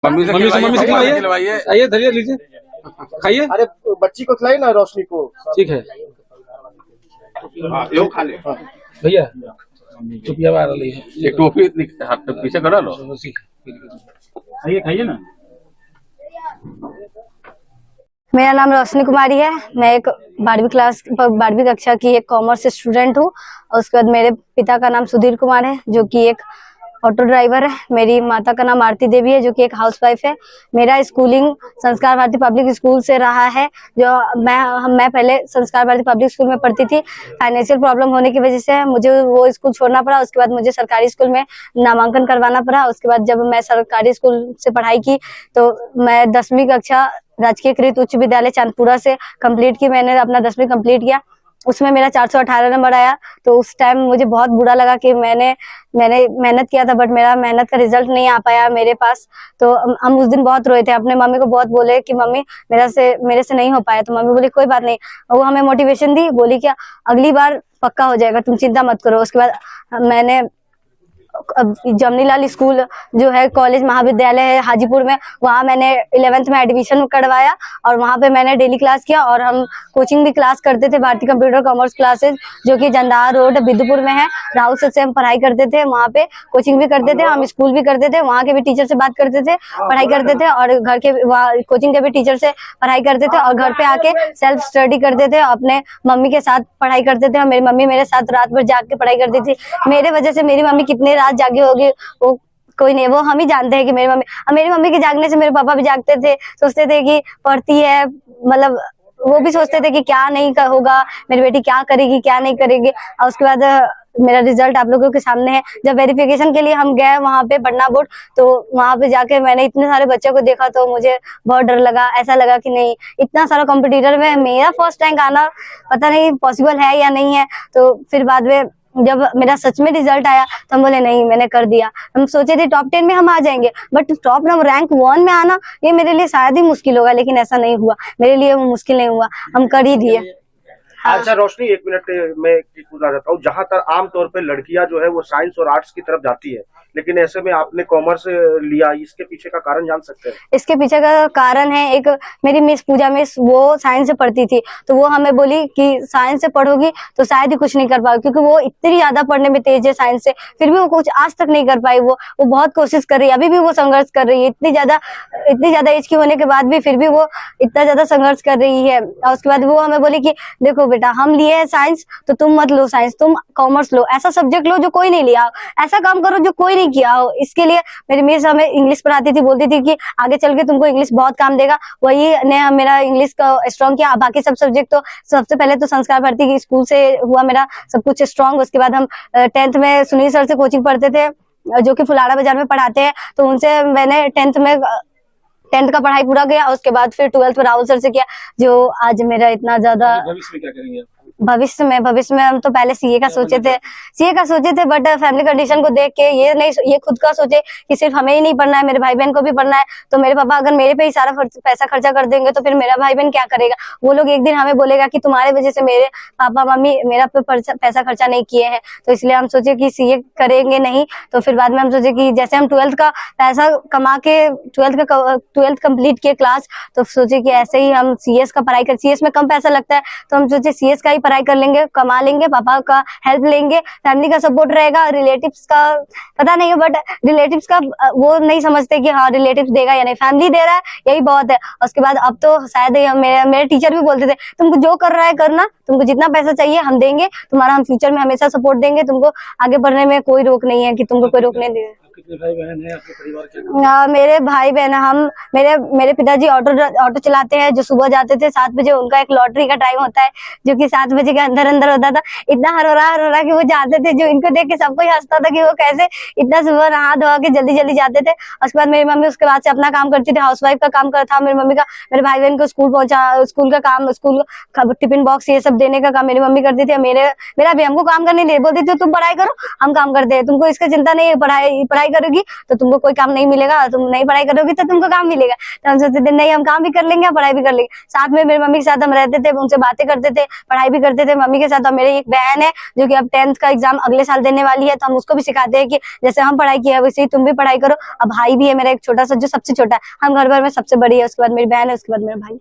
Mummy से खिलवाइए। आइए धरिए, लीजिए, खाइए। अरे बच्ची को खिलाई ना, रोशनी को। ठीक है यो खा ले। भैया, टोपिया बाहर ली है, ये टोपी हाथ पीछे करा लो। खाइए खाइए ना। मेरा नाम रोशनी कुमारी है। मैं एक 12वीं कक्षा की एक कॉमर्स स्टूडेंट हूँ। और उसके बाद मेरे पिता का नाम सुधीर कुमार है, जो कि एक ऑटो ड्राइवर है। मेरी माता का नाम आरती देवी है, जो कि एक हाउसवाइफ है। मेरा स्कूलिंग संस्कार भारती पब्लिक स्कूल से रहा है। जो मैं पहले संस्कार भारती पब्लिक स्कूल में पढ़ती थी। फाइनेंशियल प्रॉब्लम होने की वजह से मुझे वो स्कूल छोड़ना पड़ा। उसके बाद मुझे सरकारी स्कूल में नामांकन करवाना पड़ा। उसके बाद जब मैं सरकारी स्कूल से पढ़ाई की तो मैं 10वीं कक्षा राजकीय कृत उच्च विद्यालय चांदपुरा से कंप्लीट की। मैंने अपना 10वीं कंप्लीट किया, उसमें मेरा 418 नंबर आया। तो उस टाइम मुझे बहुत बुरा लगा कि मैंने मेहनत किया था, बट मेरा मेहनत का रिजल्ट नहीं आ पाया मेरे पास। तो हम उस दिन बहुत रोए थे, अपने मम्मी को बहुत बोले कि मम्मी मेरे से नहीं हो पाया। तो मम्मी बोली कोई बात नहीं। वो हमें मोटिवेशन दी, बोली क्या अगली बार पक्का हो जाएगा, तुम चिंता मत करो। उसके बाद मैंने जमनीलाल स्कूल जो है कॉलेज महाविद्यालय है हाजीपुर में, वहाँ मैंने 11th में एडमिशन करवाया और वहाँ पे मैंने डेली क्लास किया। और हम कोचिंग भी क्लास करते थे, भारतीय कंप्यूटर कॉमर्स क्लासेज, जो कि जंदाहा रोड बिदुपुर में है। राहुल सर से हम पढ़ाई करते थे, वहाँ पे कोचिंग भी करते थे, हम स्कूल भी करते थे, वहाँ के भी टीचर से बात करते थे, पढ़ाई करते थे। और घर के कोचिंग के भी टीचर से पढ़ाई करते थे और घर पे आके सेल्फ स्टडी करते थे, अपने मम्मी के साथ पढ़ाई करते थे। और मेरी मम्मी मेरे साथ रात भर जाग के पढ़ाई करती थी। मेरे वजह से मेरी मम्मी कितने रात जागी होगी वो कोई नहीं, वो हम ही जानते हैं कि मेरी मम्मी के जागने से मेरे पापा भी जागते थे, सोचते थे कि पढ़ती है, मतलब वो भी सोचते थे कि क्या नहीं होगा, मेरी बेटी क्या करेगी क्या नहीं करेगी। और उसके बाद मेरा रिजल्ट आप लोगों के सामने है। जब वेरिफिकेशन के लिए हम गए वहाँ पे पटना बोर्ड, तो वहाँ पे जाके मैंने इतने सारे बच्चों को देखा तो मुझे बहुत डर लगा। ऐसा लगा कि नहीं, इतना सारा कंपटीटर में मेरा फर्स्ट रैंक आना पता नहीं पॉसिबल है या नहीं है। तो फिर बाद में जब मेरा सच में रिजल्ट आया तो हम बोले नहीं, मैंने कर दिया। हम सोचे थे टॉप 10 में हम आ जाएंगे, बट टॉप नंबर रैंक 1 में आना ये मेरे लिए शायद ही मुश्किल होगा, लेकिन ऐसा नहीं हुआ। मेरे लिए वो मुश्किल नहीं हुआ, हम कर ही दिए। हाँ। अच्छा रोशनी, 1 मिनट में पूछना चाहता हूँ। जहाँ तक आमतौर पे लड़कियां जो है वो साइंस और आर्ट्स की तरफ जाती है, लेकिन ऐसे में आपने कॉमर्स लिया, इसके पीछे का कारण जान सकते हैं? इसके पीछे का कारण है, एक मेरी मिस पूजा मिस, वो साइंस से पढ़ती थी, तो वो हमें बोली कि साइंस से पढ़ोगी तो शायद ही कुछ नहीं कर पाओगी, क्योंकि वो इतनी ज्यादा पढ़ने में तेज है साइंस से, फिर भी वो कुछ आज तक नहीं कर पाई। वो बहुत कोशिश कर रही है, अभी भी वो संघर्ष कर रही है। इतनी ज्यादा एज की होने के बाद भी फिर भी वो इतना ज्यादा संघर्ष कर रही है। और उसके बाद वो हमें बोली कि देखो बेटा, हम लिए है साइंस तो तुम मत लो साइंस, तुम कॉमर्स लो, ऐसा सब्जेक्ट लो जो कोई नहीं लिया, ऐसा काम करो जो कोई नहीं किया हो। इसके लिए मेरी मिस हमें इंग्लिश पढ़ाती थी, बोलती थी कि आगे चल के तुमको इंग्लिश बहुत काम देगा। वही ने मेरा इंग्लिश का स्ट्रॉन्ग किया। बाकी सब सब्जेक्ट तो सबसे पहले तो संस्कार भारती की स्कूल से हुआ मेरा सब कुछ स्ट्रॉन्ग। उसके बाद हम 10th में सुनील सर से कोचिंग पढ़ते थे, जो कि फुलाड़ा बाजार में पढ़ाते हैं, तो उनसे मैंने 10th का पढ़ाई पूरा किया। उसके बाद फिर 12th में राहुल सर से किया, जो आज मेरा इतना ज्यादा भविष्य में क्या करेंगे? भविष्य में हम तो पहले सीए का सोचे थे, बट फैमिली कंडीशन को देख के ये खुद का सोचे कि सिर्फ हमें ही नहीं पढ़ना है, मेरे भाई बहन को भी पढ़ना है। तो मेरे पापा अगर मेरे पे ही सारा पैसा खर्चा कर देंगे तो फिर मेरा भाई बहन क्या करेगा? वो लोग एक दिन हमें बोलेगा कि तुम्हारे वजह से मेरे पापा मम्मी मेरा पे पैसा खर्चा नहीं किए हैं। तो इसलिए हम सोचे कि सीए करेंगे नहीं। तो फिर बाद में हम सोचे कि जैसे हम 12th का पैसा कमा के 12th कंप्लीट किए क्लास, तो सोचे कि ऐसे ही हम सीएस का पढ़ाई कर, सीएस में कम पैसा लगता है, तो हम सोचे सीएस का ही पढ़ाई कर लेंगे, कमा लेंगे, पापा का हेल्प लेंगे, फैमिली का सपोर्ट रहेगा। रिलेटिव्स का पता नहीं है, बट रिलेटिव्स का वो नहीं समझते कि हाँ रिलेटिव्स देगा या नहीं, फैमिली दे रहा है यही बहुत है। उसके बाद अब तो शायद मेरे टीचर भी बोलते थे तुमको जो कर रहा है करना, तुमको जितना पैसा चाहिए हम देंगे, तुम्हारा हम फ्यूचर में हमेशा सपोर्ट देंगे, तुमको आगे बढ़ने में कोई रोक नहीं है कि तुमको कोई रोकने दे। कितने भाई बहन है आपके परिवार के? मेरे भाई बहन, हम मेरे पिताजी ऑटो चलाते हैं, जो सुबह जाते थे 7 बजे। उनका एक लॉटरी का टाइम होता है जो कि 7 बजे के अंदर होता था। इतना हरोरा कि वो जाते थे, जो इनको देख के सबको ही हंसता था कि वो कैसे इतना सुबह नहा धोआ के जल्दी जाते थे। उसके बाद मेरी मम्मी उसके बाद से अपना काम करती थी, हाउसवाइफ का काम करता था मेरी मम्मी का। मेरे भाई बहन को स्कूल का काम, स्कूल टिफिन बॉक्स ये सब देने का काम मेरी मम्मी करती थी। मेरा भी हमको काम करने नहीं बोलती थी, तुम पढ़ाई करो हम काम करते हैं, तुमको इसका चिंता नहीं है, पढ़ाई पढ़ाई करोगी तो तुमको कोई काम नहीं मिलेगा, और तुम नहीं पढ़ाई करोगी तो तुमको काम मिलेगा। तो हम सोचते थे नहीं हम काम भी कर लेंगे पढ़ाई भी कर लेंगे। साथ में मेरी मम्मी के साथ हम रहते थे, उनसे बातें करते थे, पढ़ाई भी करते थे मम्मी के साथ। और मेरी एक बहन है जो कि अब 10th का एग्जाम अगले साल देने वाली है, तो हम उसको भी सिखाते हैं कि जैसे हम पढ़ाई किया है वैसे ही तुम भी पढ़ाई करो। अब भाई भी है मेरा एक छोटा सा जो सबसे छोटा है, हम घर भर में सबसे बड़ी है, उसके बाद मेरी बहन है, उसके बाद मेरा भाई।